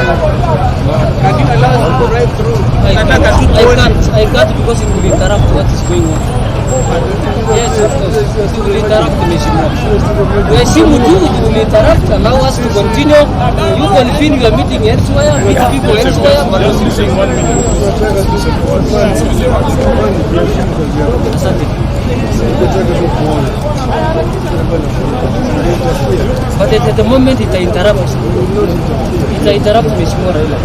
Can you allow us to drive through? I can't because it will interrupt what is going on. Yes, of course. It will interrupt the mission. We assume it will interrupt, allow us to continue. You convene your meeting elsewhere, meet people elsewhere. But at the moment it interrupts. It interrupts Mheshimiwa Raila.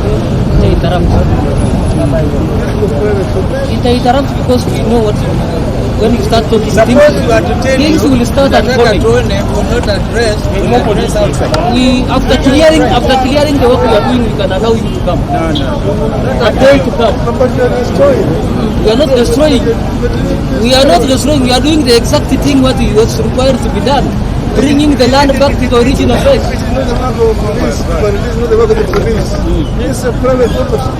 It interrupts because we know what when you start talking things will start unfolding. We after clearing the work we are doing, we can allow you to come. A day to come. We are not destroying. We are not destroying. We are doing the exact thing what was required to be done. Bringing the land back to the original place. It is not the work of police, but it is not the work of the police. It's a private property.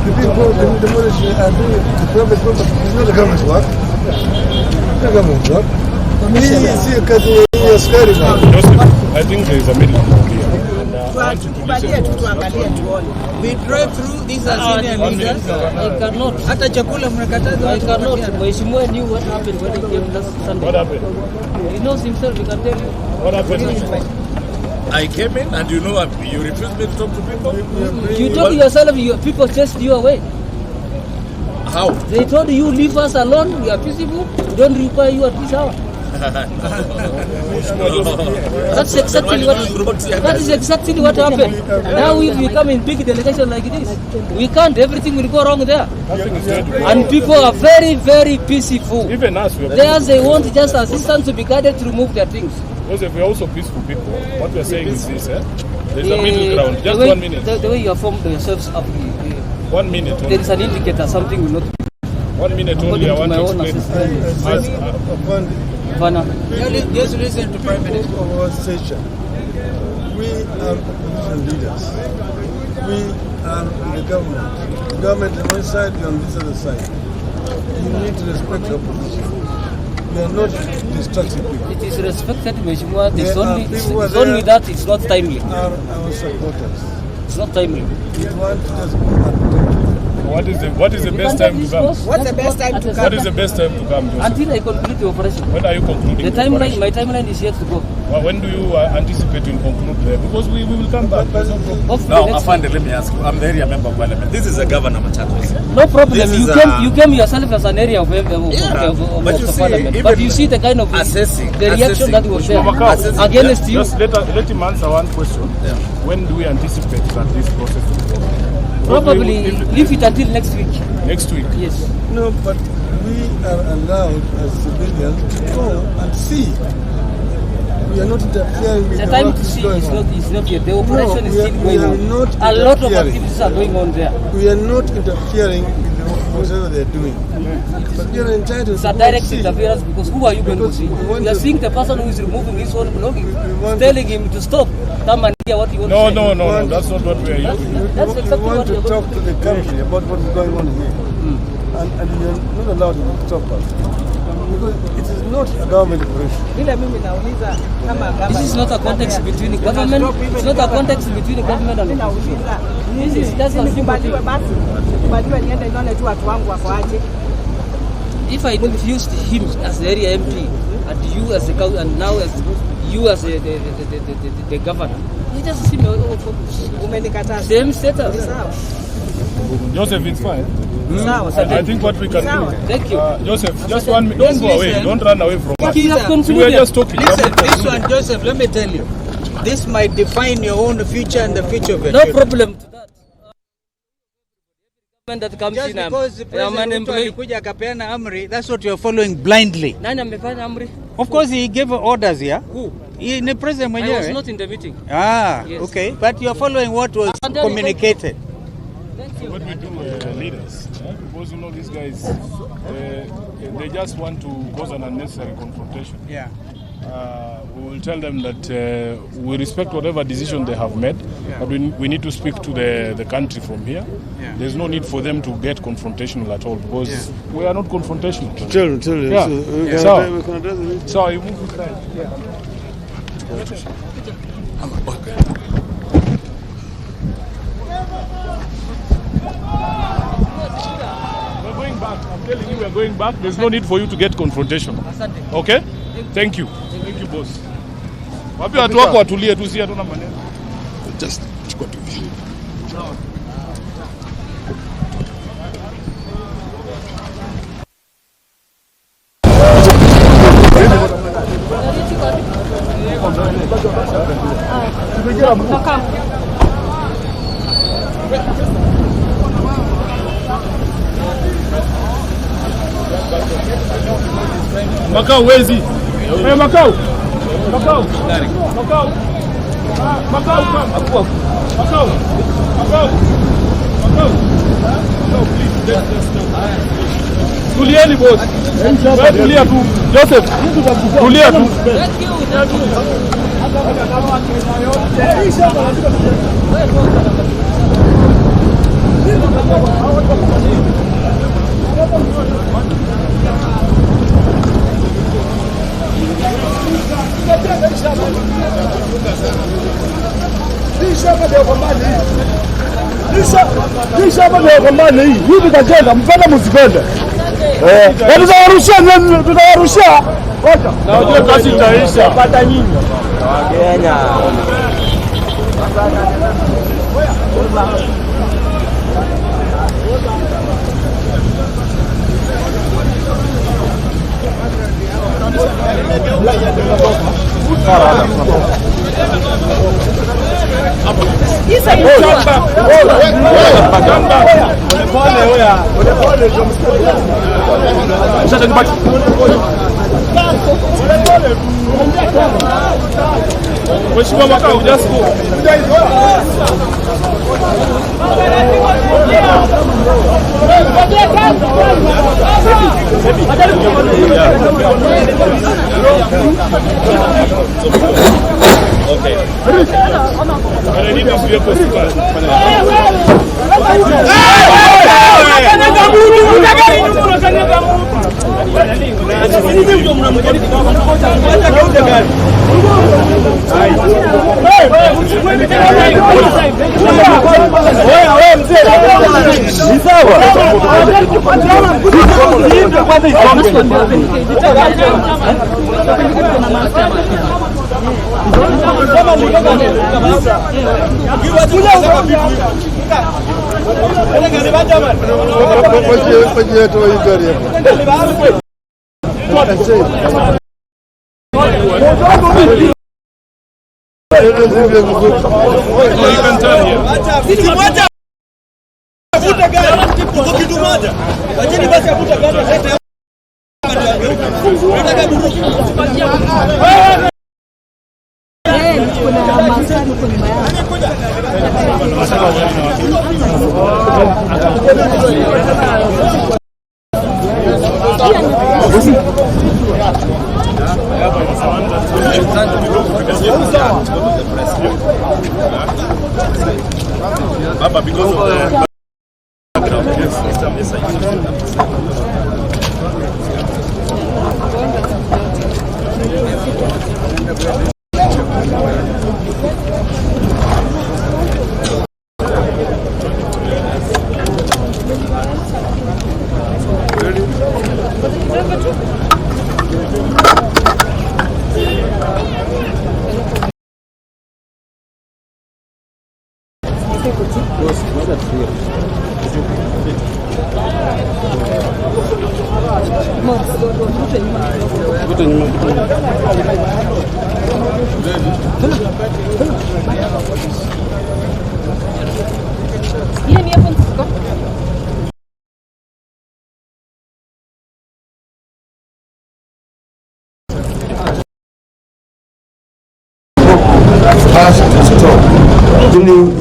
The people who demolish are doing the private property. It's not the government's work. It's not the government's work. I think there is a middle here. We drive through these are senior leaders. I cannot. Hata chakula mnakataza. I cannot. Mheshimiwa knew what happened when he came last Sunday. What happened? He knows himself, he can tell you. What happened? I came in and you refused me to talk to people? You told yourself people chased you away. How? They told you leave us alone, we are peaceable, we don't require you at this hour. That's exactly what happened. Now if we come in big delegation like this, we can't, everything will go wrong there. And people are very, very peaceful. Even us, they want just assistance to be guided to remove their things. Because if we are also peaceful people, what we are saying is this, there's a middle ground. Just 1 minute. The way you have formed yourselves up, 1 minute only. there is an indicator, something will not. 1 minute only, I want to explain. Just listen to Prime Minister. We are opposition leaders. We are the government. The government on one side, on this other side. You need to respect your position. We are not destructive people. It is respected, Mheshimiwa. It's only that it's not timely. Are our supporters. It's not timely. We want to just What is the best time to come? What's the best time to come? What is the best time to come, Joseph? Until I conclude the operation. When are you concluding the operation? My timeline is yet to go. Well, when do you anticipate to conclude there? Because we will come back. Now, Afande, let me ask you. I'm the area member of parliament. This is a governor Machakos. No problem. You came yourself as an area of the parliament. But you see the kind of the reaction that was there against you. Just let him answer one question. Yeah. When do we anticipate that this process will go? Probably leave it until next week. Next week? Yes. No, but we are allowed as civilians to go and see. We are not interfering with the time to see is not yet. The operation is still going on. A lot of activities are going on there. We are not interfering with whatever they are doing. But we are entitled it's a direct interference because who are you going to see? We are seeing the person who is removing his own belongings, telling him to stop. Come and hear what he wants to say. No, that's not what we are here. That's exactly we want what to talk to the country about what is going on here. And we are not allowed to stop us. Because it is not a government operation. This is not a context between the government. It's not a context between the government and the opposition. This is just a simple thing. If I confused him as the area MP and you as the council and now as you as the governor, it just seems same status. Joseph, it's fine. I think what we can do. Thank you. Joseph, just 1 minute. Don't go away. Don't run away from us. We are just talking. Listen, this one, Joseph, let me tell you. This might define your own future and the future of your No problem to that. That comes just in, because the president alikuja akapeana amri, that's what you're following blindly. Nani amefanya amri? Of course he gave orders here. Who? The president mwenyewe. I was not in the meeting. Yes. Okay. But you're following what was communicated. Thank you. What we do, leaders, because you know these guys, they just want to cause an unnecessary confrontation. Yeah. We will tell them that we respect whatever decision they have made, but we need to speak to the country from here. Yeah. There's no need for them to get confrontational at all because we are not confrontational. Tell Yeah. So you move inside. Yeah. we are going back. There's no need for you to get confrontation. Okay? Thank you. Thank you, boss. Wapi watu wako watulie tu, si hatuna maneno. Just chukua tu. Makao wezi. Makao. Makao. Makao. Makao. Makao. Makao. Makao. Please. Tulieni boss. Wewe tulia tu. Joseph. Tulia tu. Kisha baada ya kwambani hii tutajenga mpaka msipende. Tutawarusha. Ngoja. Na unajua kazi itaisha. Pata nyinyi. Kenya. Mheshimiwa Makao, just go. Okay. But I need this vehicle to pass. Baba, because of the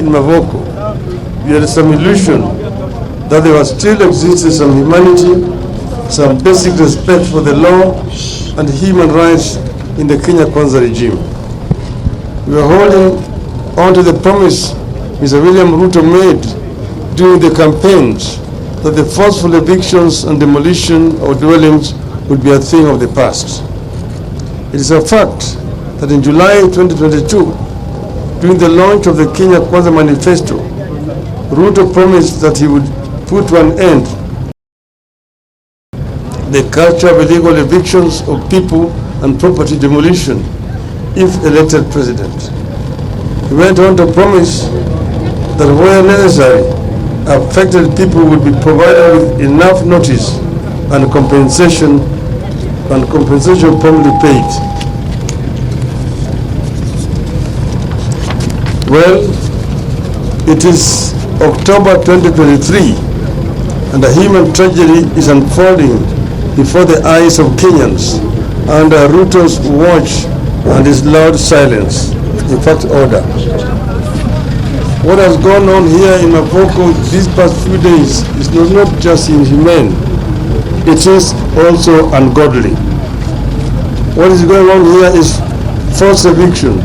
in Mavoko, we had some illusion that there was still existed some humanity, some basic respect for the law and human rights in the Kenya Kwanza regime. We were holding on to the promise Mr. William Ruto made during the campaigns that the forceful evictions and demolition of dwellings would be a thing of the past. It is a fact that in July 2022, during the launch of the Kenya Kwanza Manifesto, Ruto promised that he would put an end the culture of illegal evictions of people and property demolition if elected president. He went on to promise that where necessary, affected people would be provided with enough notice and compensation promptly paid. Well, it is October 2023 and a human tragedy is unfolding before the eyes of Kenyans under Ruto's watch and his loud silence, in fact order. What has gone on here in Mavoko these past few days is not just inhumane, it is also ungodly. What is going on here is forced eviction,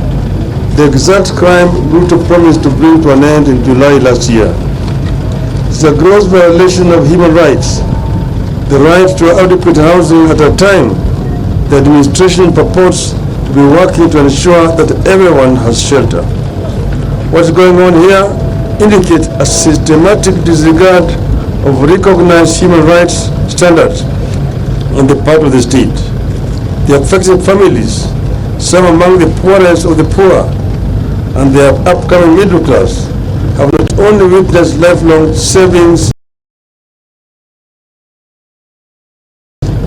the exact crime Ruto promised to bring to an end in July last year. It's a gross violation of human rights, the right to adequate housing at a time the administration purports to be working to ensure that everyone has shelter. What's going on here indicates a systematic disregard of recognized human rights standards on the part of the state. The affected families, some among the poorest of the poor, and their upcoming middle class, have not only witnessed lifelong savings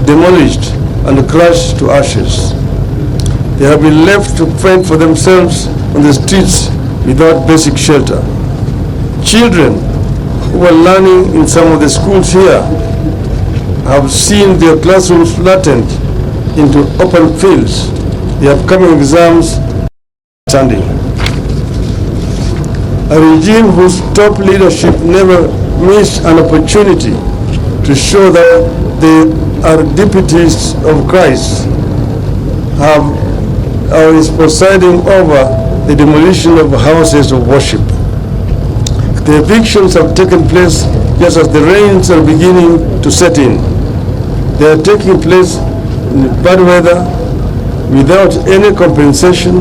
demolished and crushed to ashes. They have been left to fend for themselves on the streets without basic shelter. Children who are learning in some of the schools here have seen their classrooms flattened into open fields. The upcoming exams standing. A regime whose top leadership never missed an opportunity to show that they are deputies of Christ is presiding over the demolition of houses of worship. The evictions have taken place just as the rains are beginning to set in. They are taking place in bad weather without any compensation,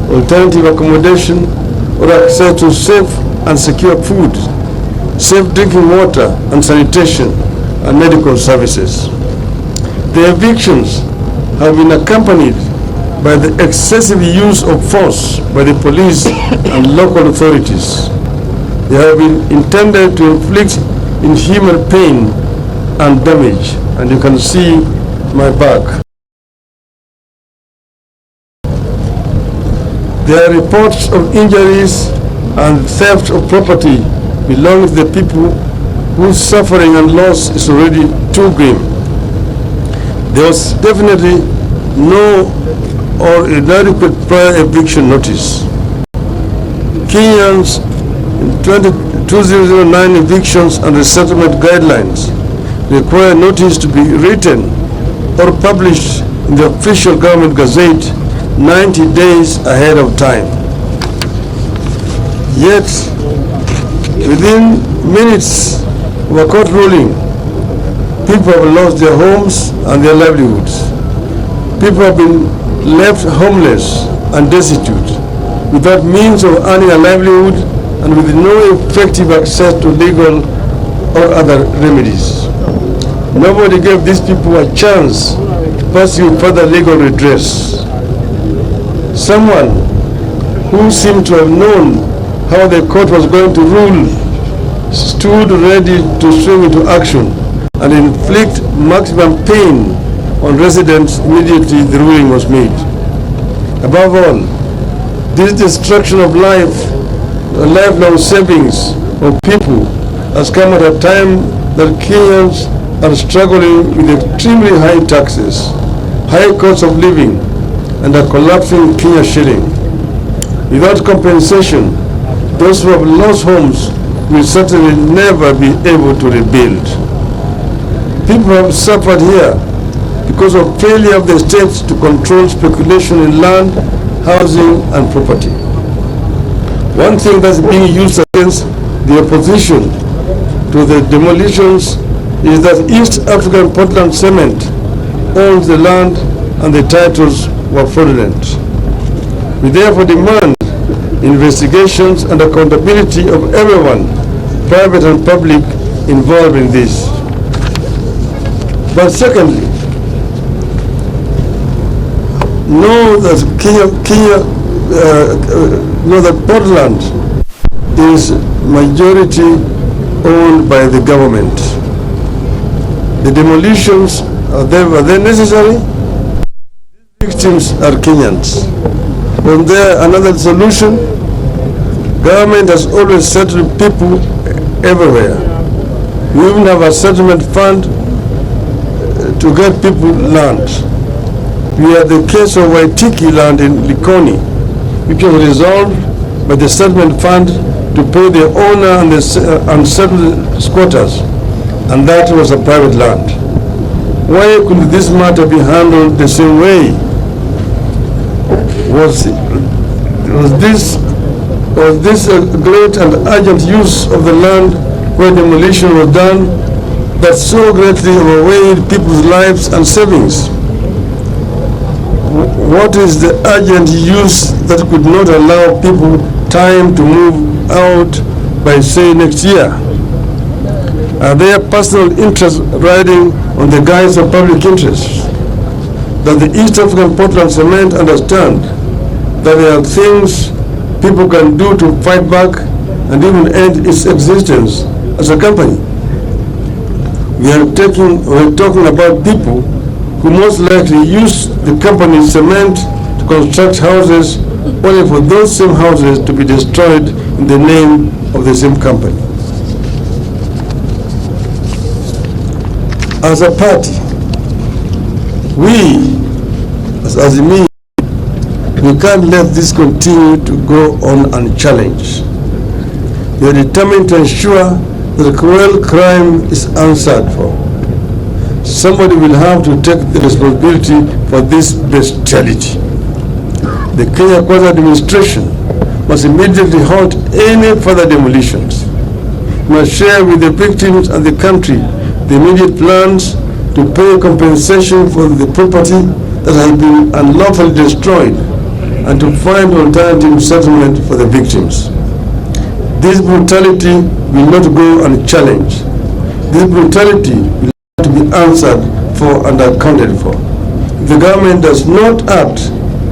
alternative accommodation, or access to safe and secure food, safe drinking water and sanitation and medical services. The evictions have been accompanied by the excessive use of force by the police and local authorities. They have been intended to inflict inhuman pain and damage, and you can see my back. There are reports of injuries and theft of property belonging to the people whose suffering and loss is already too grim. There was definitely no or inadequate prior eviction notice. Kenyans in 2009 evictions and resettlement guidelines require notice to be written or published in the official government gazette 90 days ahead of time. Yet, within minutes of a court ruling, people have lost their homes and their livelihoods. People have been left homeless and destitute, without means of earning a livelihood and with no effective access to legal or other remedies. Nobody gave these people a chance to pursue further legal redress. Someone who seemed to have known how the court was going to rule stood ready to swing into action and inflict maximum pain on residents immediately the ruling was made. Above all, this destruction of life, lifelong savings of people has come at a time that Kenyans are struggling with extremely high taxes, high cost of living, and a collapsing Kenya shilling. Without compensation, those who have lost homes will certainly never be able to rebuild. People have suffered here because of failure of the states to control speculation in land, housing, and property. One thing that's being used against the opposition to the demolitions is that East African Portland Cement owns the land and the titles were fraudulent. We therefore demand investigations and accountability of everyone, private and public, involved in this. But secondly, know that know that Portland is majority owned by the government. The demolitions, are they necessary? Victims are Kenyans. When there another solution, government has always settled people everywhere. We even have a settlement fund to get people land. We had the case of Waitiki land in Likoni, which was resolved by the settlement fund to pay the owner and the unsettled squatters, and that was a private land. Why could this matter be handled the same way? Was this a great and urgent use of the land where demolition was done that so greatly overweighed people's lives and savings? What is the urgent use that could not allow people time to move out by, say, next year? Are there personal interests riding on the guise of public interest? Does the East African Portland Cement understand that there are things people can do to fight back and even end its existence as a company? We're talking about people who most likely use the company's cement to construct houses only for those same houses to be destroyed in the name of the same company. As a party, we, as me, we can't let this continue to go on unchallenged. We are determined to ensure that cruel crime is answered for. Somebody will have to take the responsibility for this bestiality. The Kenya Kwanza administration must immediately halt any further demolitions. We must share with the victims and the country the immediate plans to pay compensation for the property that has been unlawfully destroyed and to find alternative settlement for the victims. This brutality will not go unchallenged. This brutality will have to be answered for and accounted for. If the government does not act,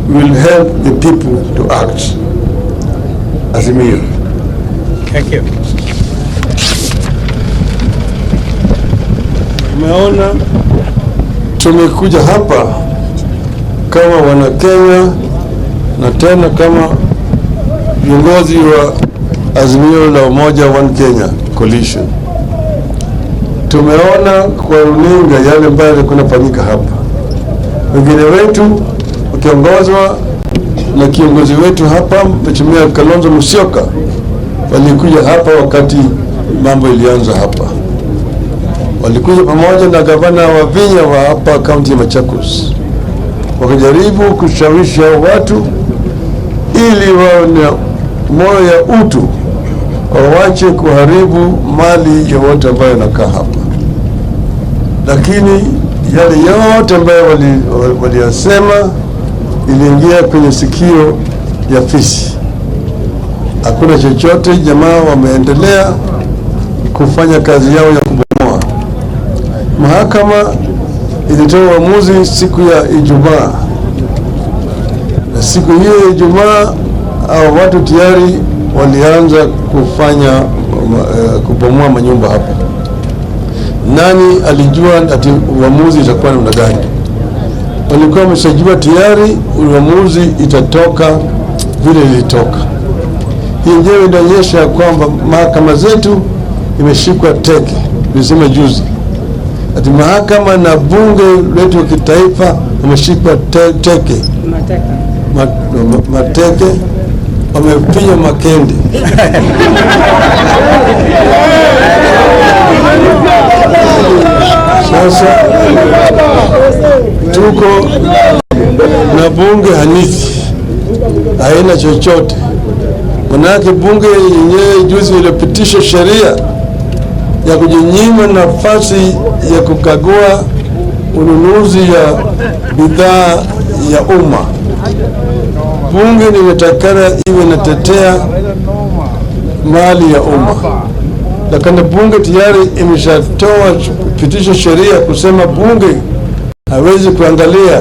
we will help the people to act. Azimio. Thank you. Tumeona tumekuja hapa kama wana Kenya na tena kama viongozi wa Azimio la Umoja One Kenya Coalition. Tumeona kwa runinga yale ambayo yalikuwa yanafanyika hapa. Wengine wetu wakiongozwa na kiongozi wetu hapa Mheshimiwa Kalonzo Musyoka walikuja hapa wakati mambo ilianza hapa. Walikuja pamoja na gavana wa Vinya wa hapa kaunti ya Machakos. Wakajaribu kushawishi watu ili wawe na moyo ya utu, wawache kuharibu mali ya wote ambayo yanakaa hapa. Lakini yale yote ambayo waliyasema iliingia kwenye sikio ya fisi. Hakuna chochote, jamaa wameendelea kufanya kazi yao ya kubomoa. Mahakama ilitoa uamuzi siku ya Ijumaa. Na siku hiyo ya Ijumaa watu tayari walianza kufanya kubomoa manyumba hapa. Nani alijua ati uamuzi itakuwa namna gani? Walikuwa wameshajua tayari uamuzi itatoka vile ilitoka. Hii ndio inaonyesha kwamba mahakama zetu imeshikwa teke. Nilisema juzi ati mahakama na bunge letu wa kitaifa wameshikwa teke. Mateke wamepiga makende. Sasa tuko na bunge hanithi, haina chochote. Manake bunge yenyewe juzi ilipitisha sheria ya kujinyima nafasi ya kukagua ununuzi ya bidhaa ya umma. Bunge limetakana iwe inatetea mali ya umma, Lakini bunge tayari imeshatoa pitisho sheria kusema bunge hawezi kuangalia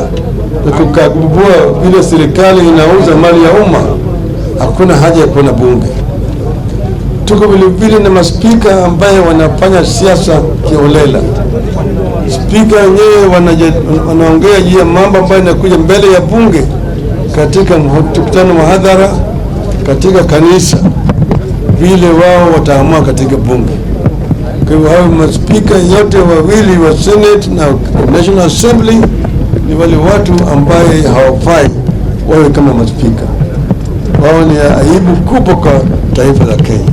na kukagua vile serikali inauza mali ya umma. Hakuna haja ya kuwa na bunge. Tuko vile na maspika ambaye wanafanya siasa kiolela. Spika wenyewe wanaongea juu ya mambo ambayo yanakuja mbele ya bunge katika mkutano wa hadhara katika kanisa, vile wao wataamua katika bunge. Kwa hivyo hao maspika yote wawili wa Senate na National Assembly ni wale watu ambaye hawafai wawe kama maspika. Wao ni aibu kubwa kwa taifa la Kenya.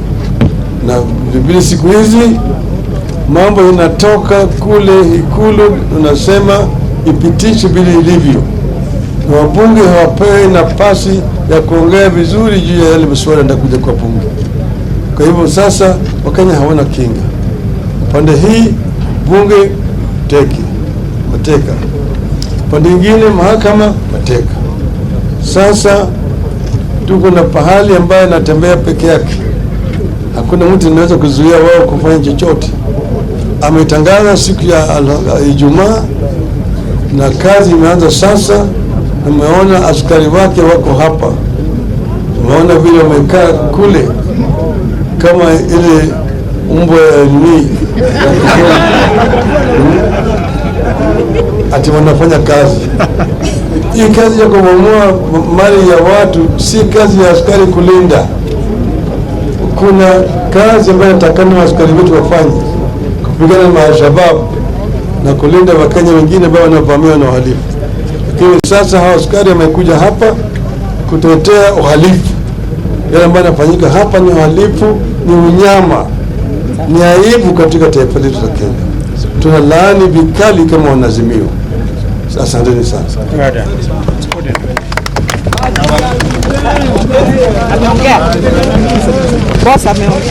Na vile siku hizi mambo inatoka kule Ikulu, unasema ipitishe vile ilivyo, na wabunge hawapewi nafasi ya kuongea vizuri juu ya yale masuala yanayokuja kwa bunge. Kwa hivyo sasa Wakenya hawana kinga. Pande hii bunge mateka, pande nyingine mahakama mateka. Sasa tuko na pahali ambaye anatembea peke yake, hakuna mtu anaweza kuzuia wao kufanya chochote. Ametangaza siku ya Ijumaa na kazi imeanza sasa. Umeona askari wake wako hapa, umeona vile wamekaa kule kama ile umbwa ni ati wanafanya kazi. Hii kazi ya kubomoa mali ya watu si kazi ya askari kulinda. Kuna kazi ambayo natakana askari wetu wafanye, kupigana na Al-Shabaab na kulinda Wakenya wengine ambao wanavamiwa na uhalifu. Lakini sasa hao askari wamekuja hapa kutetea uhalifu. Yale ambayo yanafanyika hapa ni uhalifu, ni unyama, ni aibu katika taifa letu la Kenya. Tunalaani vikali kama wanazimio. Asanteni sana. Boss ameongea.